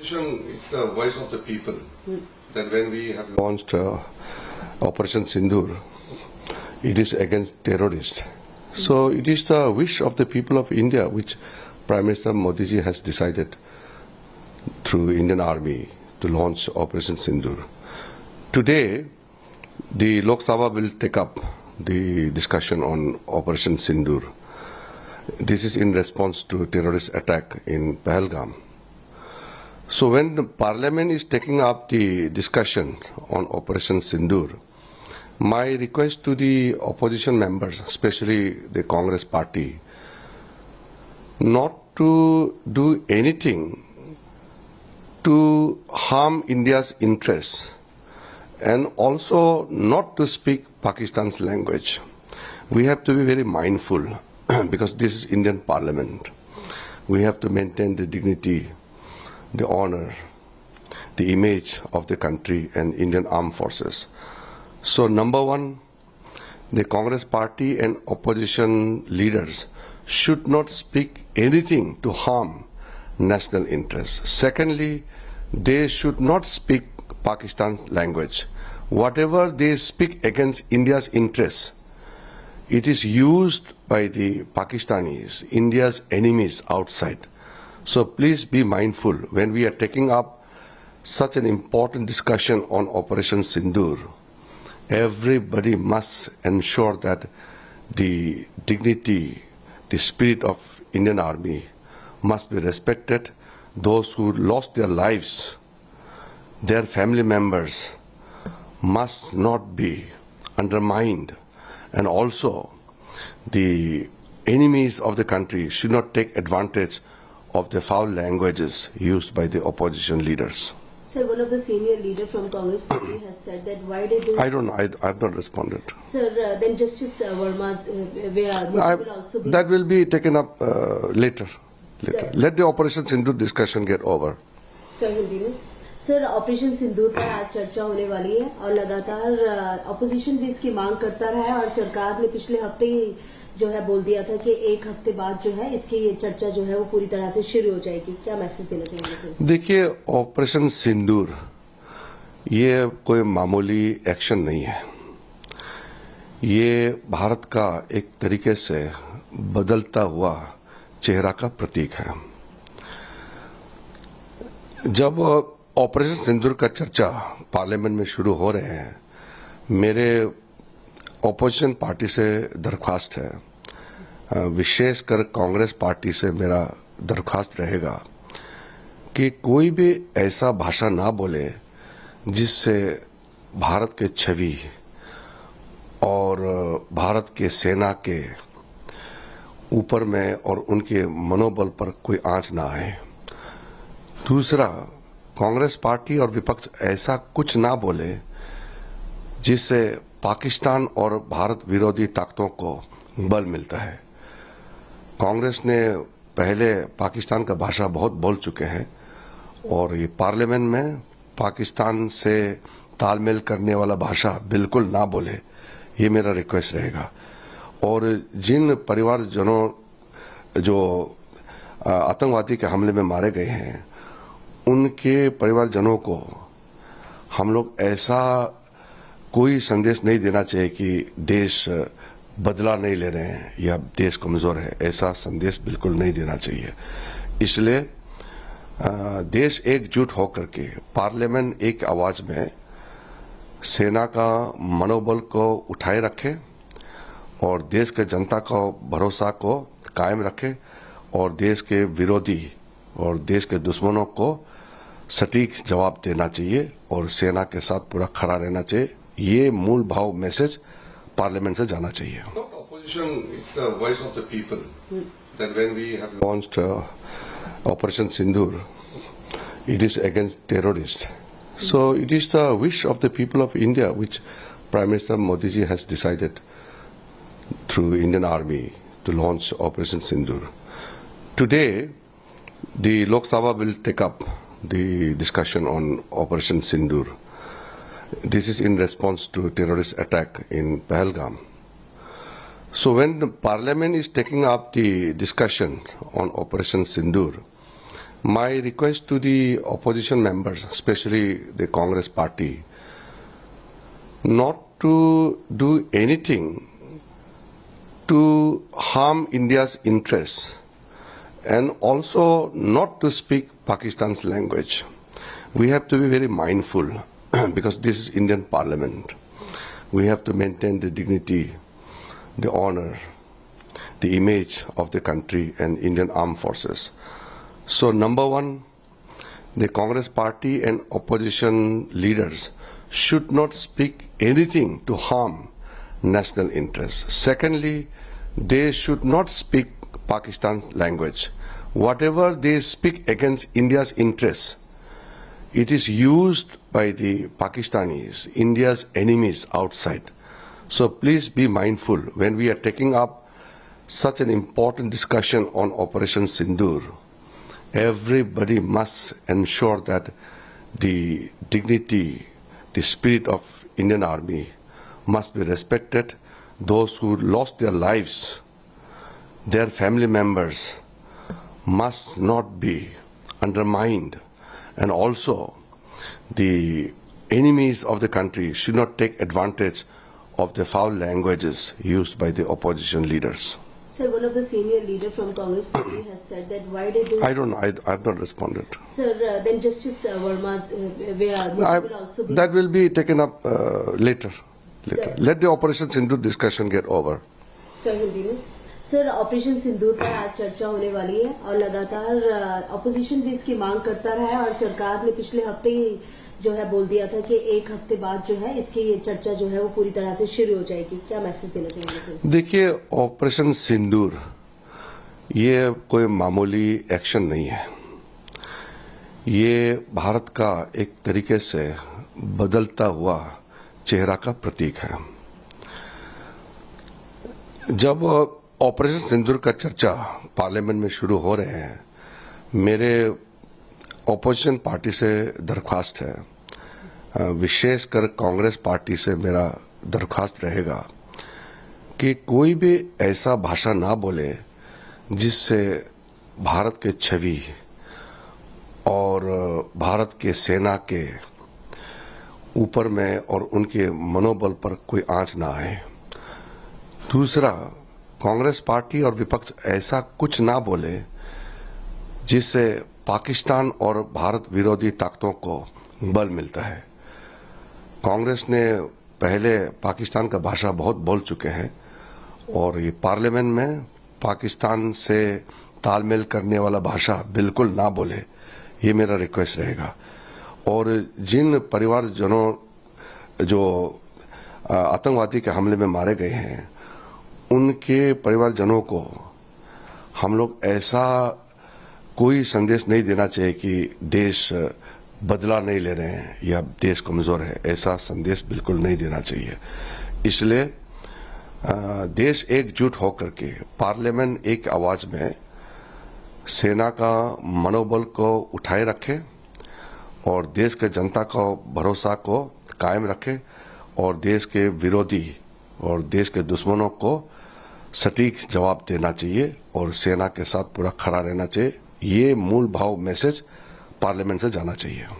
Opposition, it's the voice of the people. That when we have launched Operation Sindoor, it is against terrorists. So it is the wish of the people of India, which Prime Minister Modi ji has decided through Indian Army to launch Operation Sindoor. Today, the Lok Sabha will take up the discussion on Operation Sindoor. This is in response to a terrorist attack in Pahalgam. So when the Parliament is taking up the discussion on Operation Sindoor, my request to the opposition members, especially the Congress party, not to do anything to harm India's interests and also not to speak Pakistan's language. We have to be very mindful because this is Indian Parliament. We have to maintain the dignity, the honor, the image of the country and Indian Armed Forces. So number one, the Congress party and opposition leaders should not speak anything to harm national interests. Secondly, they should not speak Pakistan language. Whatever they speak against India's interests, it is used by the Pakistanis, India's enemies outside. So please be mindful when we are taking up such an important discussion on Operation Sindoor. Everybody must ensure that the dignity, the spirit of Indian Army must be respected. Those who lost their lives, their family members must not be undermined, and also the enemies of the country should not take advantage of the foul languages used by the opposition leaders. Sir, one of the senior leaders from Congress party has said that why did they... I don't know. I have not responded. Sir, then Justice Verma's will also be... That will be taken up later. Let the Operation Sindoor discussion get over. Sir, Hindi में sir operation सिंदूर पर आज चर्चा होने वाली है और लगातार opposition भी इसकी मांग करता रहा है और सरकार ने पिछले हफ्ते ही जो है बोल दिया था कि एक हफ्ते बाद जो है इसकी चर्चा जो है वो पूरी तरह से शुरू हो जाएगी. क्या मैसेज देना चाहेंगे सर? देखिए, ऑपरेशन सिंदूर ये कोई मामूली एक्शन नहीं है. ये भारत का एक तरीके से बदलता हुआ चेहरा का प्रतीक है. जब ऑपरेशन सिंदूर का चर्चा पार्लियामेंट में शुरू हो रहे हैं, मेरे ऑपोजिशन पार्टी से दरख्वास्त है, विशेषकर कांग्रेस पार्टी से मेरा दरख्वास्त रहेगा कि कोई भी ऐसा भाषा ना बोले जिससे भारत के छवि और भारत के सेना के ऊपर में और उनके मनोबल पर कोई आंच ना आए. दूसरा, कांग्रेस पार्टी और विपक्ष ऐसा कुछ ना बोले जिससे पाकिस्तान और भारत विरोधी ताकतों को बल मिलता है. कांग्रेस ने पहले पाकिस्तान का भाषा बहुत बोल चुके हैं और ये पार्लियामेंट में पाकिस्तान से तालमेल करने वाला भाषा बिल्कुल ना बोले, ये मेरा रिक्वेस्ट रहेगा. और जिन परिवारजनों जो आतंकवादी के हमले में मारे गए हैं, उनके परिवारजनों को हम लोग ऐसा कोई संदेश नहीं देना चाहिए कि देश बदला नहीं ले रहे हैं या देश कमजोर है. ऐसा संदेश बिल्कुल नहीं देना चाहिए. इसलिए देश एकजुट होकर के पार्लियामेंट एक आवाज में सेना का मनोबल को उठाए रखे और देश के जनता को भरोसा को कायम रखे और देश के विरोधी और देश के दुश्मनों को सटीक जवाब देना चाहिए और सेना के साथ पूरा खड़ा रहना चाहिए. ये मूल भाव मैसेज पार्लियामेंट से जाना चाहिए. Opposition, it's the voice of the people. That when we have launched Operation Sindoor, it is against terrorists. So it is the wish of the people of India, which Prime Minister Modi ji has decided through Indian Army to launch Operation Sindoor. Today, the Lok Sabha will take up the discussion on Operation Sindoor. This is in response to a terrorist attack in Pahalgam. So when the Parliament is taking up the discussion on Operation Sindoor, My request to the opposition members, especially the Congress party, not to do anything to harm India's interests and also not to speak Pakistan's language. We have to be very mindful because this is Indian Parliament. We have to maintain the dignity, the honor, the image of the country and Indian Armed Forces. So number one, the Congress party and opposition leaders should not speak anything to harm national interests. Secondly, they should not speak Pakistan language. Whatever they speak against India's interests, it is used by the Pakistanis, India's enemies outside. So please be mindful when we are taking up such an important discussion on Operation Sindoor. Everybody must ensure that the dignity, the spirit of Indian Army must be respected. Those who lost their lives, their family members must not be undermined, and also the enemies of the country should not take advantage of the foul languages used by the opposition leaders. Sir, one of the senior leader from Congress party has said that why they do. I don't know. I have not responded. Sir, then Justice Verma's will also be. That will be taken up later. Sir. Let the Operation Sindoor discussion get over. Sir Hindi में sir operation सिंदूर पर आज चर्चा होने वाली है और लगातार opposition भी इसकी मांग करता रहा है और सरकार ने पिछले हफ्ते ही जो है बोल दिया था कि एक हफ्ते बाद जो है इसकी ये चर्चा जो है वो पूरी तरह से शुरू हो जाएगी। क्या मैसेज देना चाहेंगे सर? देखिए, ऑपरेशन सिंदूर ये कोई मामूली एक्शन नहीं है। ये भारत का एक तरीके से बदलता हुआ चेहरा का प्रतीक है। जब ऑपरेशन सिंदूर का चर्चा पार्लियामेंट में शुरू हो रहे हैं, मेरे ऑपोजिशन पार्टी से दरख्वास्त है, विशेषकर कांग्रेस पार्टी से मेरा दरख्वास्त रहेगा कि कोई भी ऐसा भाषा ना बोले जिससे भारत के छवि और भारत के सेना के ऊपर में और उनके मनोबल पर कोई आंच ना आए। दूसरा, कांग्रेस पार्टी और विपक्ष ऐसा कुछ ना बोले जिससे पाकिस्तान और भारत विरोधी ताकतों को बल मिलता है। कांग्रेस ने पहले पाकिस्तान का भाषा बहुत बोल चुके हैं और ये पार्लियामेंट में पाकिस्तान से तालमेल करने वाला भाषा बिल्कुल ना बोले, ये मेरा रिक्वेस्ट रहेगा। और जिन परिवारजनों जो आतंकवादी के हमले में मारे गए हैं, उनके परिवारजनों को हम लोग ऐसा कोई संदेश नहीं देना चाहिए कि देश बदला नहीं ले रहे हैं या देश कमजोर है, ऐसा संदेश बिल्कुल नहीं देना चाहिए। इसलिए देश एकजुट होकर के पार्लियामेंट एक आवाज में सेना का मनोबल को उठाए रखे और देश के जनता का भरोसा को कायम रखे और देश के विरोधी और देश के दुश्मनों को सटीक जवाब देना चाहिए और सेना के साथ पूरा खड़ा रहना चाहिए। ये मूल भाव मैसेज पार्लियामेंट से जाना चाहिए।